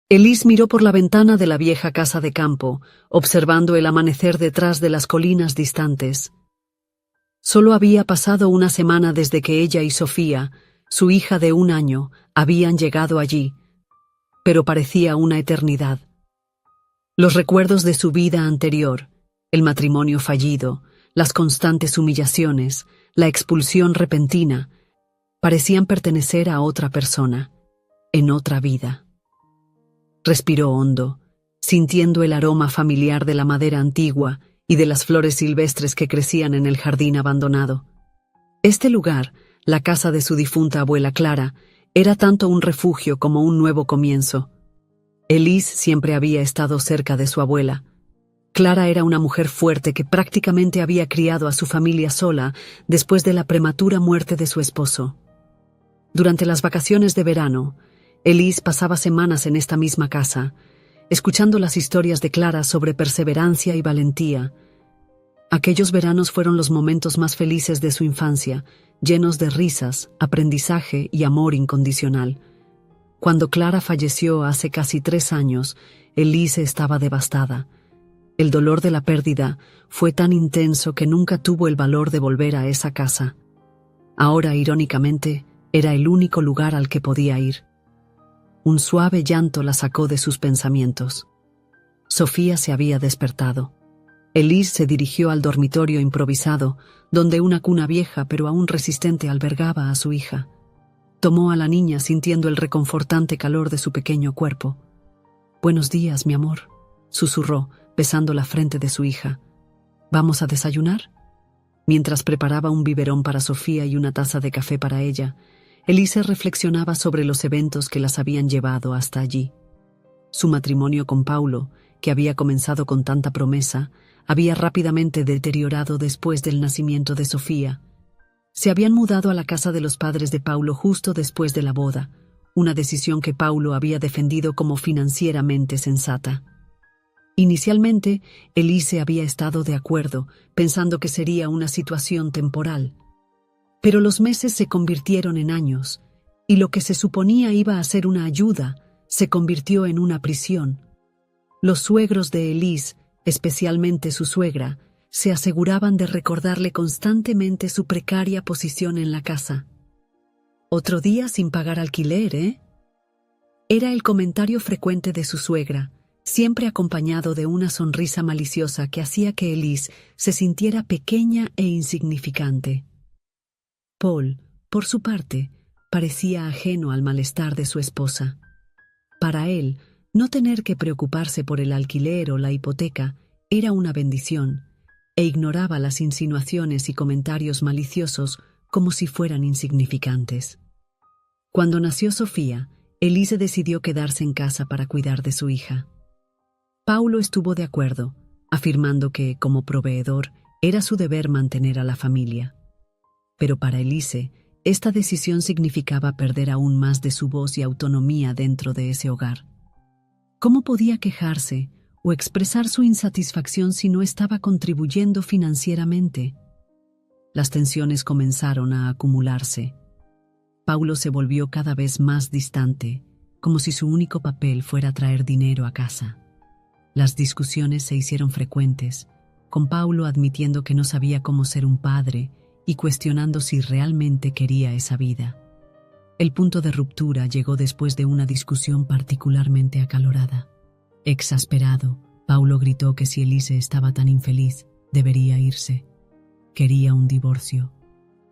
Elise miró por la ventana de la vieja casa de campo, observando el amanecer detrás de las colinas distantes. Solo había pasado una semana desde que ella y Sofía, su hija de 1 año, habían llegado allí, pero parecía una eternidad. Los recuerdos de su vida anterior, el matrimonio fallido, las constantes humillaciones, la expulsión repentina, parecían pertenecer a otra persona, en otra vida. Respiró hondo, sintiendo el aroma familiar de la madera antigua y de las flores silvestres que crecían en el jardín abandonado. Este lugar, la casa de su difunta abuela Clara, era tanto un refugio como un nuevo comienzo. Elise siempre había estado cerca de su abuela. Clara era una mujer fuerte que prácticamente había criado a su familia sola después de la prematura muerte de su esposo. Durante las vacaciones de verano, Elise pasaba semanas en esta misma casa, escuchando las historias de Clara sobre perseverancia y valentía. Aquellos veranos fueron los momentos más felices de su infancia, llenos de risas, aprendizaje y amor incondicional. Cuando Clara falleció hace casi 3 años, Elise estaba devastada. El dolor de la pérdida fue tan intenso que nunca tuvo el valor de volver a esa casa. Ahora, irónicamente, era el único lugar al que podía ir. Un suave llanto la sacó de sus pensamientos. Sofía se había despertado. Elise se dirigió al dormitorio improvisado, donde una cuna vieja pero aún resistente albergaba a su hija. Tomó a la niña sintiendo el reconfortante calor de su pequeño cuerpo. «Buenos días, mi amor», susurró, besando la frente de su hija. «¿Vamos a desayunar?». Mientras preparaba un biberón para Sofía y una taza de café para ella, Elise reflexionaba sobre los eventos que las habían llevado hasta allí. Su matrimonio con Paulo, que había comenzado con tanta promesa, había rápidamente deteriorado después del nacimiento de Sofía. Se habían mudado a la casa de los padres de Paulo justo después de la boda, una decisión que Paulo había defendido como financieramente sensata. Inicialmente, Elise había estado de acuerdo, pensando que sería una situación temporal. Pero los meses se convirtieron en años, y lo que se suponía iba a ser una ayuda se convirtió en una prisión. Los suegros de Elise, especialmente su suegra, se aseguraban de recordarle constantemente su precaria posición en la casa. «Otro día sin pagar alquiler, ¿eh?». Era el comentario frecuente de su suegra, siempre acompañado de una sonrisa maliciosa que hacía que Elise se sintiera pequeña e insignificante. Paul, por su parte, parecía ajeno al malestar de su esposa. Para él, no tener que preocuparse por el alquiler o la hipoteca era una bendición, e ignoraba las insinuaciones y comentarios maliciosos como si fueran insignificantes. Cuando nació Sofía, Elise decidió quedarse en casa para cuidar de su hija. Paulo estuvo de acuerdo, afirmando que, como proveedor, era su deber mantener a la familia. Pero para Elise, esta decisión significaba perder aún más de su voz y autonomía dentro de ese hogar. ¿Cómo podía quejarse o expresar su insatisfacción si no estaba contribuyendo financieramente? Las tensiones comenzaron a acumularse. Paulo se volvió cada vez más distante, como si su único papel fuera traer dinero a casa. Las discusiones se hicieron frecuentes, con Paulo admitiendo que no sabía cómo ser un padre y cuestionando si realmente quería esa vida. El punto de ruptura llegó después de una discusión particularmente acalorada. Exasperado, Paulo gritó que si Elise estaba tan infeliz, debería irse. Quería un divorcio.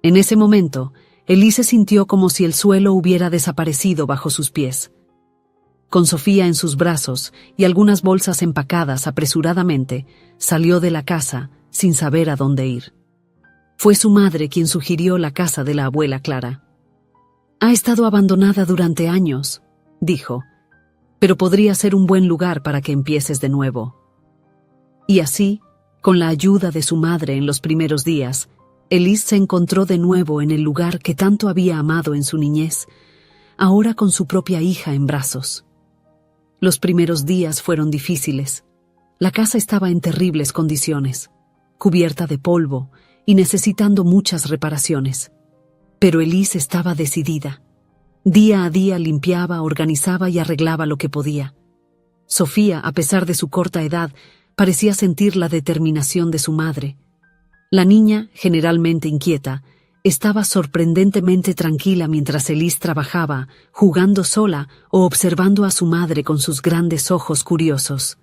En ese momento, Elise sintió como si el suelo hubiera desaparecido bajo sus pies. Con Sofía en sus brazos y algunas bolsas empacadas apresuradamente, salió de la casa sin saber a dónde ir. Fue su madre quien sugirió la casa de la abuela Clara. «Ha estado abandonada durante años», dijo, «pero podría ser un buen lugar para que empieces de nuevo». Y así, con la ayuda de su madre en los primeros días, Elise se encontró de nuevo en el lugar que tanto había amado en su niñez, ahora con su propia hija en brazos. Los primeros días fueron difíciles. La casa estaba en terribles condiciones, cubierta de polvo y necesitando muchas reparaciones. Pero Elise estaba decidida. Día a día limpiaba, organizaba y arreglaba lo que podía. Sofía, a pesar de su corta edad, parecía sentir la determinación de su madre. La niña, generalmente inquieta, estaba sorprendentemente tranquila mientras Elise trabajaba, jugando sola o observando a su madre con sus grandes ojos curiosos.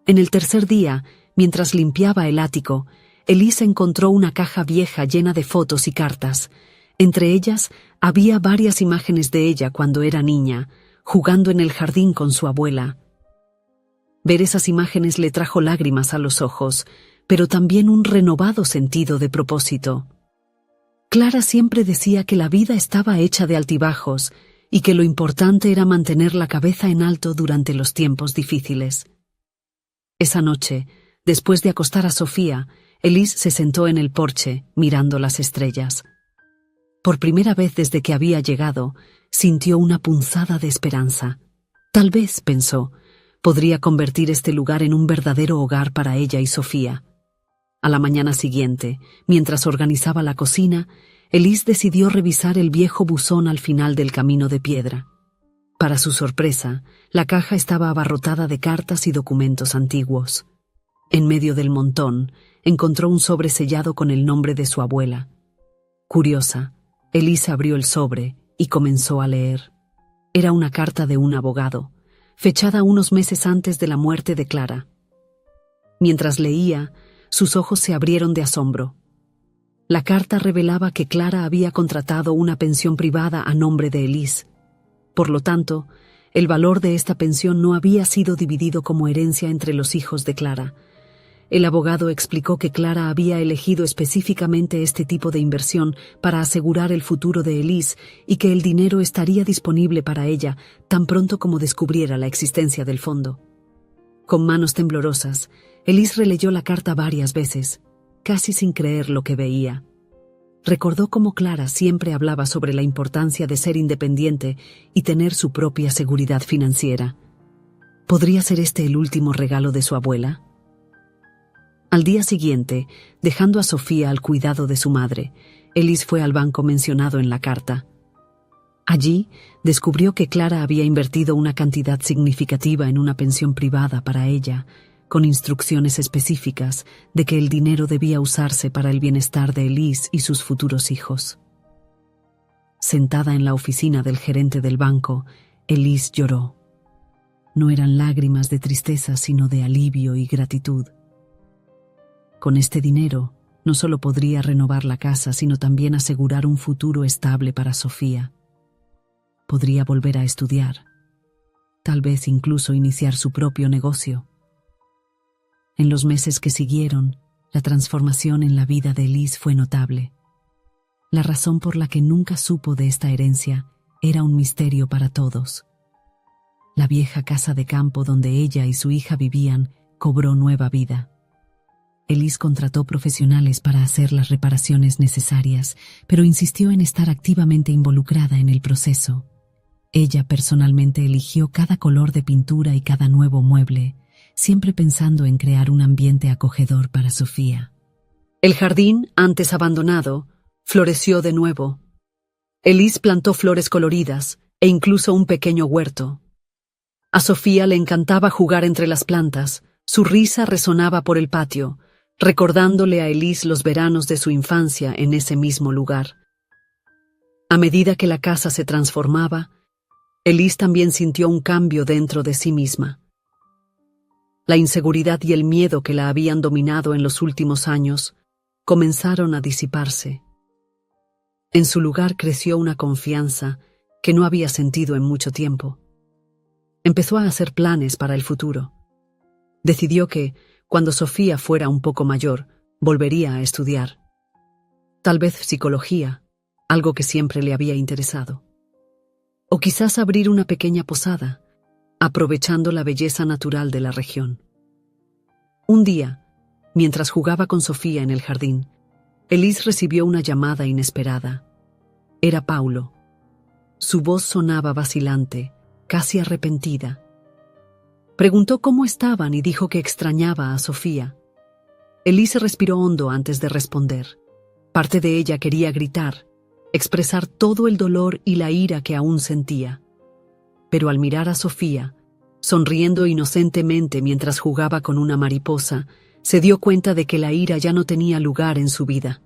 En el tercer día, mientras limpiaba el ático, Elise encontró una caja vieja llena de fotos y cartas. Entre ellas había varias imágenes de ella cuando era niña, jugando en el jardín con su abuela. Ver esas imágenes le trajo lágrimas a los ojos, pero también un renovado sentido de propósito. Clara siempre decía que la vida estaba hecha de altibajos y que lo importante era mantener la cabeza en alto durante los tiempos difíciles. Esa noche, después de acostar a Sofía, Elise se sentó en el porche, mirando las estrellas. Por primera vez desde que había llegado, sintió una punzada de esperanza. Tal vez, pensó, podría convertir este lugar en un verdadero hogar para ella y Sofía. A la mañana siguiente, mientras organizaba la cocina, Elise decidió revisar el viejo buzón al final del camino de piedra. Para su sorpresa, la caja estaba abarrotada de cartas y documentos antiguos. En medio del montón, encontró un sobre sellado con el nombre de su abuela. Curiosa, Elise abrió el sobre y comenzó a leer. Era una carta de un abogado, fechada unos meses antes de la muerte de Clara. Mientras leía, sus ojos se abrieron de asombro. La carta revelaba que Clara había contratado una pensión privada a nombre de Elise. Por lo tanto, el valor de esta pensión no había sido dividido como herencia entre los hijos de Clara. El abogado explicó que Clara había elegido específicamente este tipo de inversión para asegurar el futuro de Elise y que el dinero estaría disponible para ella tan pronto como descubriera la existencia del fondo. Con manos temblorosas, Elise releyó la carta varias veces, casi sin creer lo que veía. Recordó cómo Clara siempre hablaba sobre la importancia de ser independiente y tener su propia seguridad financiera. ¿Podría ser este el último regalo de su abuela? Al día siguiente, dejando a Sofía al cuidado de su madre, Elise fue al banco mencionado en la carta. Allí, descubrió que Clara había invertido una cantidad significativa en una pensión privada para ella, con instrucciones específicas de que el dinero debía usarse para el bienestar de Elise y sus futuros hijos. Sentada en la oficina del gerente del banco, Elise lloró. No eran lágrimas de tristeza, sino de alivio y gratitud. Con este dinero, no solo podría renovar la casa, sino también asegurar un futuro estable para Sofía. Podría volver a estudiar, tal vez incluso iniciar su propio negocio. En los meses que siguieron, la transformación en la vida de Elise fue notable. La razón por la que nunca supo de esta herencia era un misterio para todos. La vieja casa de campo donde ella y su hija vivían cobró nueva vida. Elise contrató profesionales para hacer las reparaciones necesarias, pero insistió en estar activamente involucrada en el proceso. Ella personalmente eligió cada color de pintura y cada nuevo mueble, siempre pensando en crear un ambiente acogedor para Sofía. El jardín, antes abandonado, floreció de nuevo. Elise plantó flores coloridas e incluso un pequeño huerto. A Sofía le encantaba jugar entre las plantas, su risa resonaba por el patio, recordándole a Elise los veranos de su infancia en ese mismo lugar. A medida que la casa se transformaba, Elise también sintió un cambio dentro de sí misma. La inseguridad y el miedo que la habían dominado en los últimos años comenzaron a disiparse. En su lugar creció una confianza que no había sentido en mucho tiempo. Empezó a hacer planes para el futuro. Decidió que, cuando Sofía fuera un poco mayor, volvería a estudiar. Tal vez psicología, algo que siempre le había interesado. O quizás abrir una pequeña posada, aprovechando la belleza natural de la región. Un día, mientras jugaba con Sofía en el jardín, Elise recibió una llamada inesperada. Era Paulo. Su voz sonaba vacilante, casi arrepentida. Preguntó cómo estaban y dijo que extrañaba a Sofía. Elise respiró hondo antes de responder. Parte de ella quería gritar, expresar todo el dolor y la ira que aún sentía. Pero al mirar a Sofía, Sonriendo inocentemente mientras jugaba con una mariposa, se dio cuenta de que la ira ya no tenía lugar en su vida.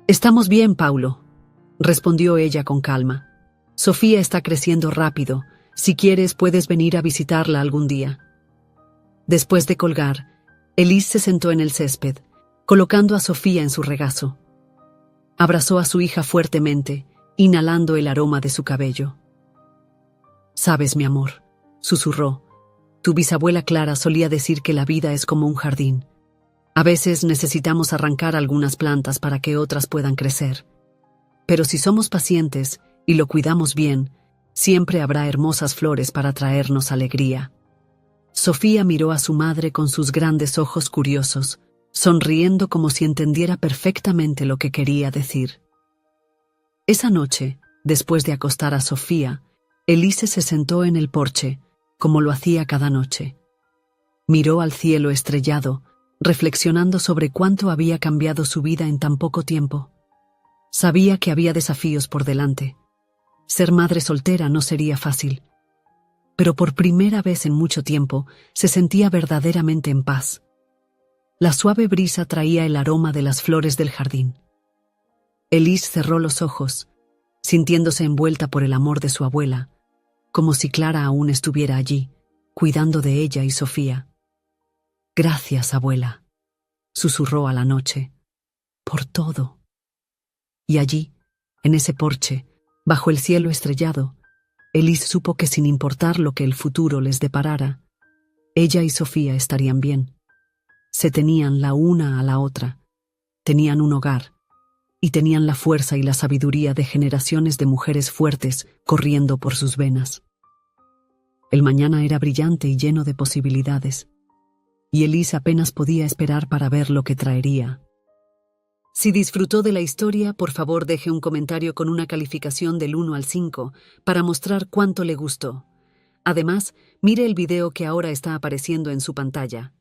«Estamos bien, Paulo», respondió ella con calma. «Sofía está creciendo rápido. Si quieres, puedes venir a visitarla algún día». Después de colgar, Elise se sentó en el césped, colocando a Sofía en su regazo. Abrazó a su hija fuertemente, inhalando el aroma de su cabello. «Sabes, mi amor», susurró, «tu bisabuela Clara solía decir que la vida es como un jardín. A veces necesitamos arrancar algunas plantas para que otras puedan crecer. Pero si somos pacientes y lo cuidamos bien, siempre habrá hermosas flores para traernos alegría». Sofía miró a su madre con sus grandes ojos curiosos, sonriendo como si entendiera perfectamente lo que quería decir. Esa noche, después de acostar a Sofía, Elise se sentó en el porche, como lo hacía cada noche. Miró al cielo estrellado, reflexionando sobre cuánto había cambiado su vida en tan poco tiempo. Sabía que había desafíos por delante. Ser madre soltera no sería fácil. Pero por primera vez en mucho tiempo se sentía verdaderamente en paz. La suave brisa traía el aroma de las flores del jardín. Elise cerró los ojos, sintiéndose envuelta por el amor de su abuela, como si Clara aún estuviera allí, cuidando de ella y Sofía. «Gracias, abuela», susurró a la noche, «por todo». Y allí, en ese porche, bajo el cielo estrellado, Elise supo que sin importar lo que el futuro les deparara, ella y Sofía estarían bien. Se tenían la una a la otra, tenían un hogar, y tenían la fuerza y la sabiduría de generaciones de mujeres fuertes corriendo por sus venas. El mañana era brillante y lleno de posibilidades, y Elise apenas podía esperar para ver lo que traería. Si disfrutó de la historia, por favor deje un comentario con una calificación del 1 al 5 para mostrar cuánto le gustó. Además, mire el video que ahora está apareciendo en su pantalla.